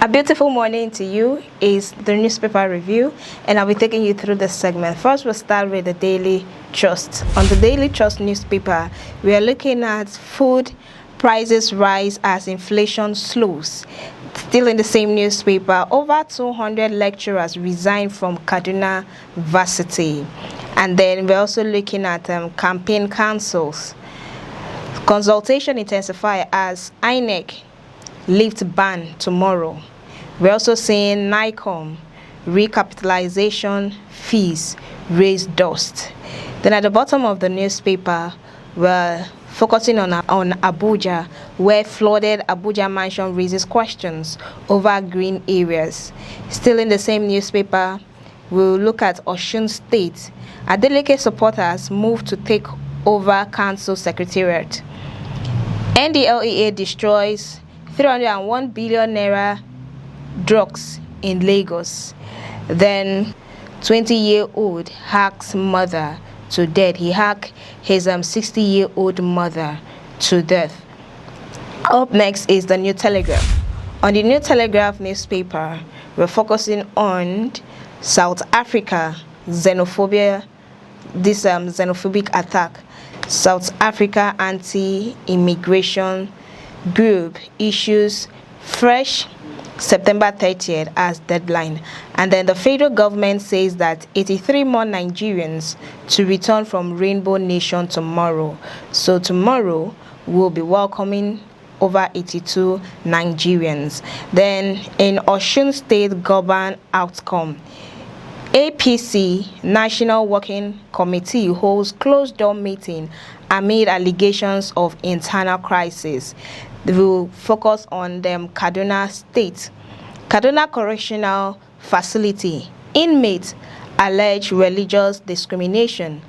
A beautiful morning to you is the newspaper review, and I'll be taking you through this segment. First, we'll start with the Daily Trust. On the Daily Trust newspaper, we are looking at food prices rise as inflation slows. Still in the same newspaper, over 200 lecturers resign from Kaduna Varsity. And then we're also looking at campaign councils. Consultation intensify as INEC lift ban tomorrow. We're also seeing NICOM recapitalization fees raise dust. Then at the bottom of the newspaper, we're focusing on Abuja, where flooded Abuja mansion raises questions over green areas. Still in the same newspaper, we'll look at Osun State. Adeleke supporters move to take over council secretariat. NDLEA destroys 301 billion naira drugs in Lagos. Then 20-year-old hacks mother to death. He hacked his 60-year-old mother to death. Up next is the New Telegraph. On the New Telegraph newspaper, we're focusing on South Africa, xenophobia, this xenophobic attack. South Africa anti-immigration group issues fresh September 30th as deadline. And then the federal government says that 83 more Nigerians to return from Rainbow Nation tomorrow. So tomorrow we'll be welcoming over 82 Nigerians. Then in Osun State government outcome, APC National Working Committee holds closed-door meeting amid allegations of internal crisis. They will focus on Kaduna State. Kaduna Correctional Facility. Inmates allege religious discrimination,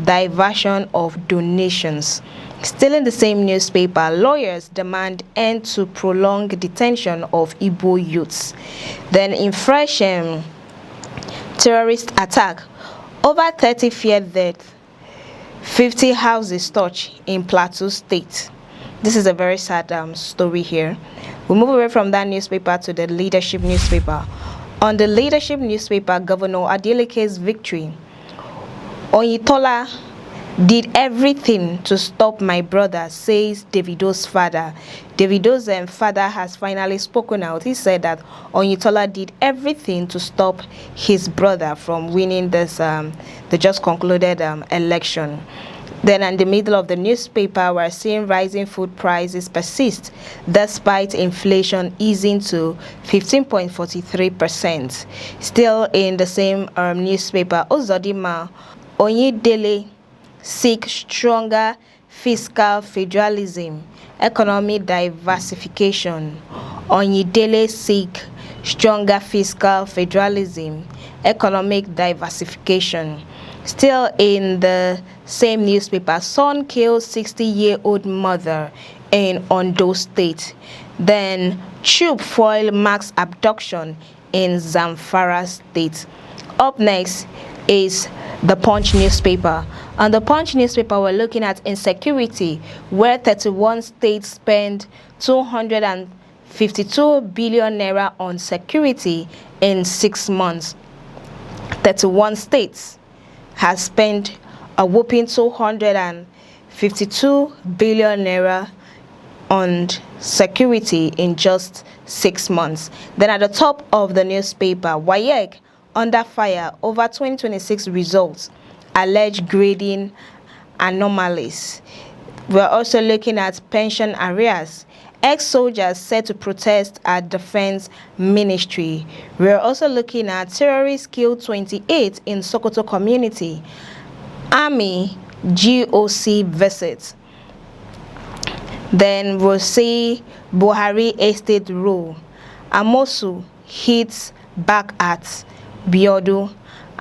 diversion of donations. Still in the same newspaper, lawyers demand end to prolonged detention of Igbo youths. Then in fresh terrorist attack, over 30 feared death, 50 houses touched in Plateau State. This is a very sad story here. We move away from that newspaper to the Leadership newspaper. On the Leadership newspaper, Governor Adeleke's victory. Oyintola did everything to stop my brother, says Davido's father. Davido's father has finally spoken out. He said that Oyintola did everything to stop his brother from winning this the just concluded election. Then in the middle of the newspaper, we're seeing rising food prices persist despite inflation easing to 15.43%. Still in the same newspaper, Ozodima Oyedele seek stronger fiscal federalism, economic diversification. Oyedele seek stronger fiscal federalism, economic diversification. Still in the same newspaper, son kills 60-year-old mother in Ondo State. Then troop foil marks abduction in Zamfara State. Up next is the Punch newspaper. On the Punch newspaper, we're looking at insecurity, where 31 states spend 252 billion naira on security in 6 months. 31 states has spent a whopping 252 billion naira on security in just 6 months. Then at the top of the newspaper, WAEC under fire over 2026 results, alleged grading anomalies. We're also looking at pension arrears. Ex-soldiers set to protest at Defense Ministry. We're also looking at terrorists killed 28 in Sokoto community. Army GOC visit. Then we'll see Buhari estate rule. Amosu hits back at Biodun.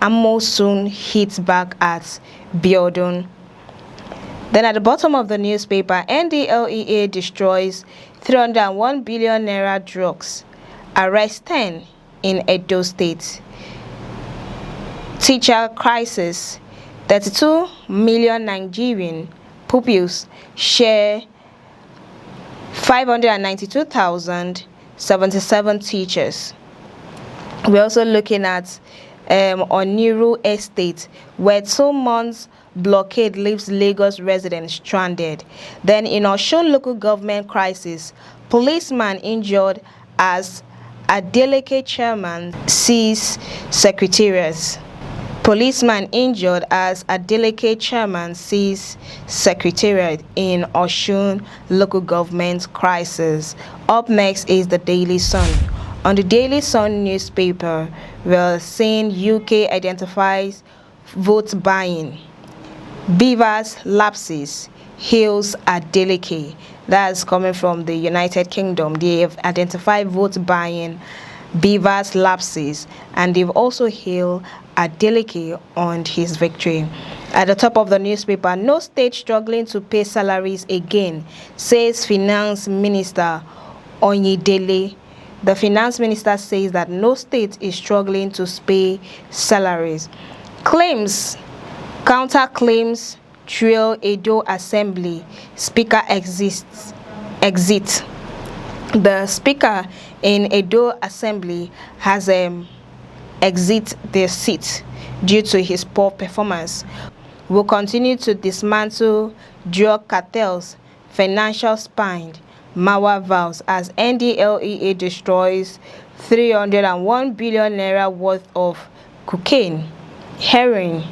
Amosun hits back at Biodun. Then at the bottom of the newspaper, NDLEA destroys 301 billion naira drugs. Arrest 10 in Edo State. Teacher crisis. 32 million Nigerian pupils share 592,000 77 teachers. We're also looking at Oniru Estate, where 2 months blockade leaves Lagos residents stranded. Then in Osun local government crisis, policeman injured as Adeleke chairman sees secretariat. Policeman injured as Adeleke chairman sees secretariat in Osun local government crisis. Up next is the Daily Sun. On the Daily Sun newspaper, we're seeing UK identifies vote buying. Beavers lapses, hails Adeleke. That's coming from the United Kingdom. They have identified vote buying, Beavers lapses, and they've also hailed Adeleke on his victory. At the top of the newspaper, no state struggling to pay salaries again, says Finance Minister Oyedele. The finance minister says that no state is struggling to pay salaries. Claims, counter-claims trail Edo Assembly. Speaker exit. The speaker in Edo Assembly has exit their seat due to his poor performance. Will continue to dismantle drug cartels, financial spine, Mawa vows as NDLEA destroys 301 billion naira worth of cocaine, heroin,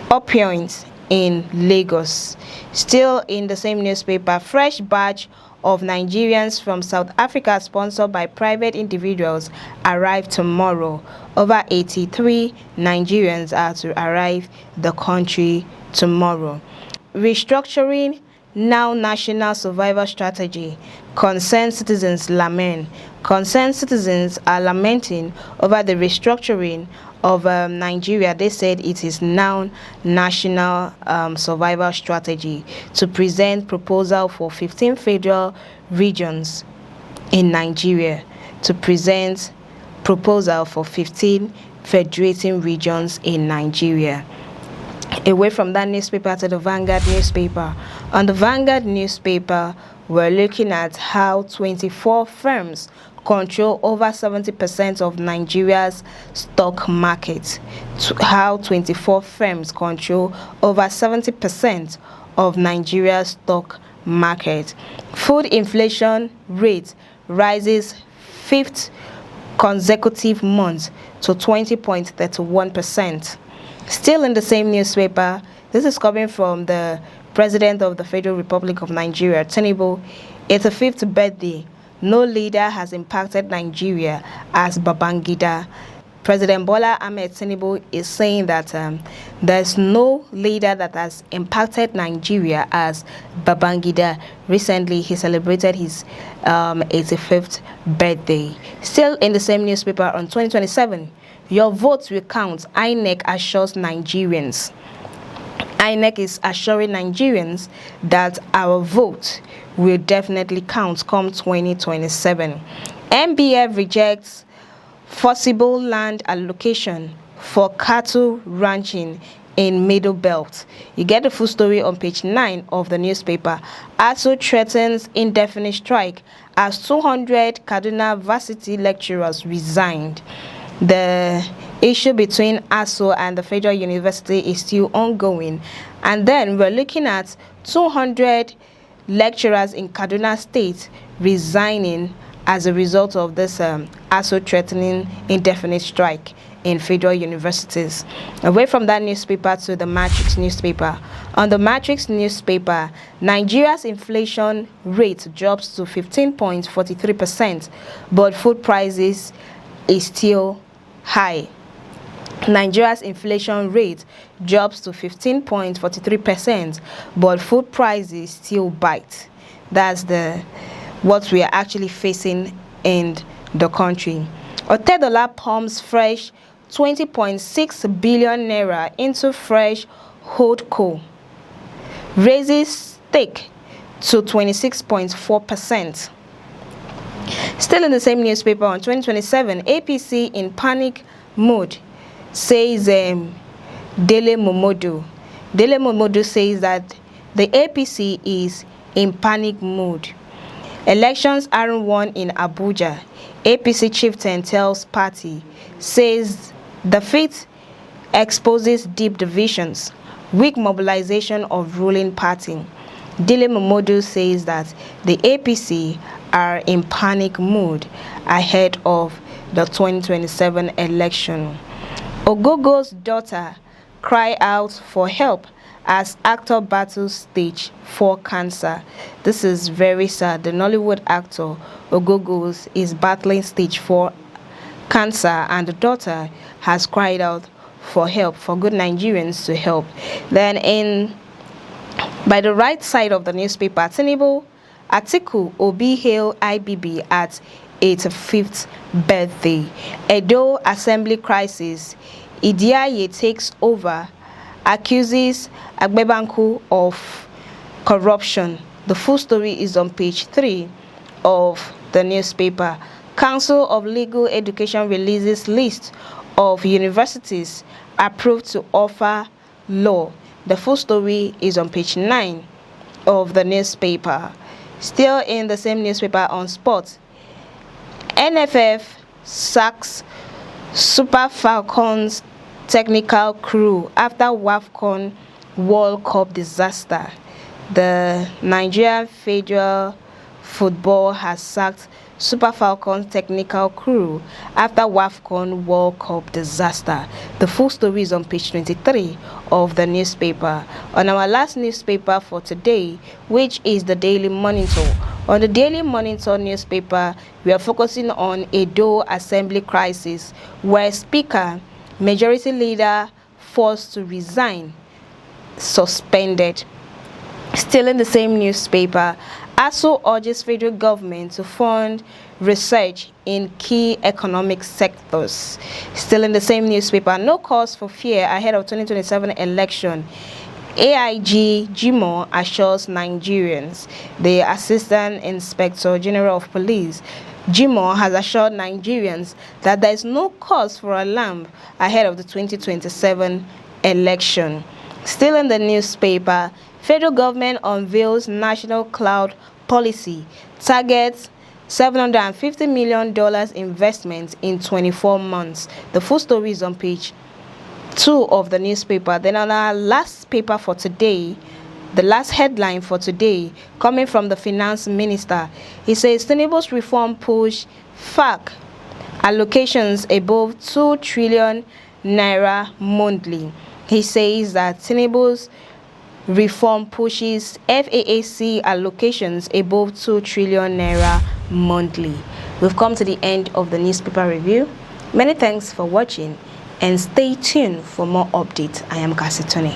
opioids in Lagos. Still in the same newspaper, fresh batch of Nigerians from South Africa sponsored by private individuals arrive tomorrow. Over 83 Nigerians are to arrive the country tomorrow. Restructuring now national survival strategy. Concerned citizens lament. Concerned citizens are lamenting over the restructuring of Nigeria. They said it is now national survival strategy to present proposal for 15 federal regions in Nigeria. To present proposal for 15 federating regions in Nigeria. Away from that newspaper to the Vanguard newspaper. On the Vanguard newspaper, we're looking at how 24 firms control over 70% of Nigeria's stock market. How 24 firms control over 70% of Nigeria's stock market. Food inflation rate rises 5th consecutive month to 20.31%. Still in the same newspaper, this is coming from the President of the Federal Republic of Nigeria, Tinubu. 85th birthday. No leader has impacted Nigeria as Babangida. President Bola Ahmed Tinubu is saying that there's no leader that has impacted Nigeria as Babangida. Recently, he celebrated his 85th birthday. Still in the same newspaper on 2027, your votes will count, INEC assures Nigerians. INEC is assuring Nigerians that our vote will definitely count come 2027. MBF rejects forcible land allocation for cattle ranching in Middle Belt. You get the full story on page 9 of the newspaper. ASU threatens indefinite strike as 200 Kaduna varsity lecturers resigned. The issue between ASU and the Federal University is still ongoing. And then we're looking at 200 lecturers in Kaduna State resigning as a result of this ASU threatening indefinite strike in federal universities. Away from that newspaper to the Matrix newspaper. On the Matrix newspaper, Nigeria's inflation rate drops to 15.43%, but food prices is still high. Nigeria's inflation rate drops to 15.43%, but food prices still bite. That's what we are actually facing in the country. Otedola pumps fresh 20.6 billion naira into fresh holdco, raises stake to 26.4%. Still in the same newspaper on 2027, APC in panic mode, says Dele Momodu. Dele Momodu says that the APC is in panic mode. Elections aren't won in Abuja. APC chieftain tells party, says defeat exposes deep divisions, weak mobilization of ruling party. Dele Momodu says that the APC are in panic mood ahead of the 2027 election. Ogogo's daughter cry out for help as actor battles stage 4 cancer. This is very sad. The Nollywood actor Ogogos is battling stage 4 cancer, and the daughter has cried out for help, for good Nigerians to help. Then by the right side of the newspaper, Tinubu, Atiku Obi hail IBB at 85th birthday. Edo Assembly crisis. Idiaye takes over, accuses Agbebanku of corruption. The full story is on page 3 of the newspaper. Council of Legal Education releases list of universities approved to offer law. The full story is on page 9 of the newspaper. Still in the same newspaper on sports, NFF sacks Super Falcons technical crew after WAFCON World Cup disaster. The Nigerian Federal Football has sacked Super Falcons technical crew after WAFCON World Cup disaster. The full story is on page 23 of the newspaper. On our last newspaper for today, which is the Daily Monitor. On the Daily Monitor newspaper, we are focusing on Edo Assembly crisis, where Speaker, Majority Leader forced to resign, suspended. Still in the same newspaper, ASO urges federal government to fund research in key economic sectors. Still in the same newspaper, no cause for fear ahead of 2027 election. AIG Jimo assures Nigerians. The Assistant Inspector General of Police, Jimo, has assured Nigerians that there is no cause for alarm ahead of the 2027 election. Still in the newspaper, federal government unveils national cloud policy, targets $750 million investment in 24 months. The full story is on page 2 of the newspaper. Then on our last paper for today, the last headline for today, coming from the finance minister, he says Tinubu's reform push FAC allocations above 2 trillion naira monthly. He says that Tinubu's reform pushes FAAC allocations above 2 trillion naira monthly. We've come to the end of the newspaper review. Many thanks for watching and stay tuned for more updates. I am Kasitone.